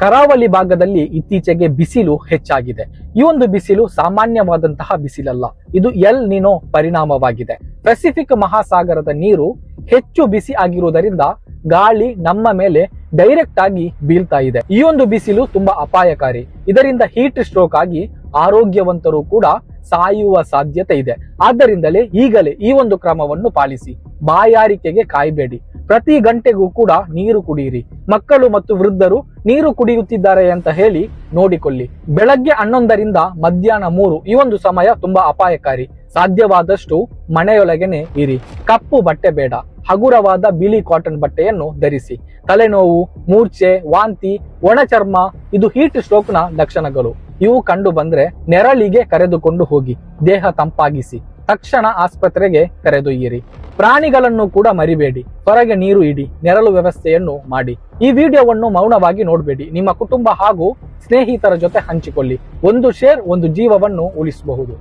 ಕರಾವಳಿ ಭಾಗದಲ್ಲಿ ಇತ್ತೀಚೆಗೆ ಬಿಸಿಲು ಹೆಚ್ಚಾಗಿದೆ. ಈ ಒಂದು ಬಿಸಿಲು ಸಾಮಾನ್ಯವಾದಂತಹ ಬಿಸಿಲಲ್ಲ, ಇದು ಎಲ್ ನಿನೋ ಪರಿಣಾಮವಾಗಿದೆ. ಪೆಸಿಫಿಕ್ ಮಹಾಸಾಗರದ ನೀರು ಹೆಚ್ಚು ಬಿಸಿ ಆಗಿರುವುದರಿಂದ ಗಾಳಿ ನಮ್ಮ ಮೇಲೆ ಡೈರೆಕ್ಟ್ ಆಗಿ ಬೀಳ್ತಾ ಇದೆ. ಈ ಒಂದು ಬಿಸಿಲು ತುಂಬಾ ಅಪಾಯಕಾರಿ. ಇದರಿಂದ ಹೀಟ್ ಸ್ಟ್ರೋಕ್ ಆಗಿ ಆರೋಗ್ಯವಂತರು ಕೂಡ ಸಾಯುವ ಸಾಧ್ಯತೆ ಇದೆ. ಆದ್ದರಿಂದಲೇ ಈಗಲೇ ಈ ಒಂದು ಕ್ರಮವನ್ನು ಪಾಲಿಸಿ. ಬಾಯಾರಿಕೆಗೆ ಕಾಯಬೇಡಿ. ಪ್ರತಿ ಗಂಟೆಗೂ ಕೂಡ ನೀರು ಕುಡಿಯಿರಿ. ಮಕ್ಕಳು ಮತ್ತು ವೃದ್ಧರು ನೀರು ಕುಡಿಯುತ್ತಿದ್ದಾರೆ ಅಂತ ಹೇಳಿ ನೋಡಿಕೊಳ್ಳಿ. ಬೆಳಗ್ಗೆ 11ರಿಂದ ಮಧ್ಯಾಹ್ನ 3 ಈ ಒಂದು ಸಮಯ ತುಂಬಾ ಅಪಾಯಕಾರಿ. ಸಾಧ್ಯವಾದಷ್ಟು ಮನೆಯೊಳಗೇನೆ ಇರಿ. ಕಪ್ಪು ಬಟ್ಟೆ ಬೇಡ, ಹಗುರವಾದ ಬಿಳಿ ಕಾಟನ್ ಬಟ್ಟೆಯನ್ನು ಧರಿಸಿ. ತಲೆನೋವು, ಮೂರ್ಛೆ, ವಾಂತಿ, ಒಣಚರ್ಮ ಇದು ಹೀಟ್ ಸ್ಟ್ರೋಕ್ ನ ಲಕ್ಷಣಗಳು. ಇವು ಕಂಡು ಬಂದ್ರೆ ನೆರಳಿಗೆ ಕರೆದುಕೊಂಡು ಹೋಗಿ, ದೇಹ ತಂಪಾಗಿಸಿ. ತಕ್ಷಣ ಆಸ್ಪತ್ರೆಗೆ ಕರೆದೊಯ್ಯಿರಿ. ಪ್ರಾಣಿಗಳನ್ನು ಕೂಡ ಮರಿಬೇಡಿ. ಹೊರಗೆ ನೀರು ಇಡಿ, ನೆರಳು ವ್ಯವಸ್ಥೆಯನ್ನು ಮಾಡಿ. ಈ ವಿಡಿಯೋವನ್ನು ಮೌನವಾಗಿ ನೋಡಬೇಡಿ. ನಿಮ್ಮ ಕುಟುಂಬ ಹಾಗೂ ಸ್ನೇಹಿತರ ಜೊತೆ ಹಂಚಿಕೊಳ್ಳಿ. ಒಂದು ಶೇರ್ ಒಂದು ಜೀವವನ್ನು ಉಳಿಸಬಹುದು.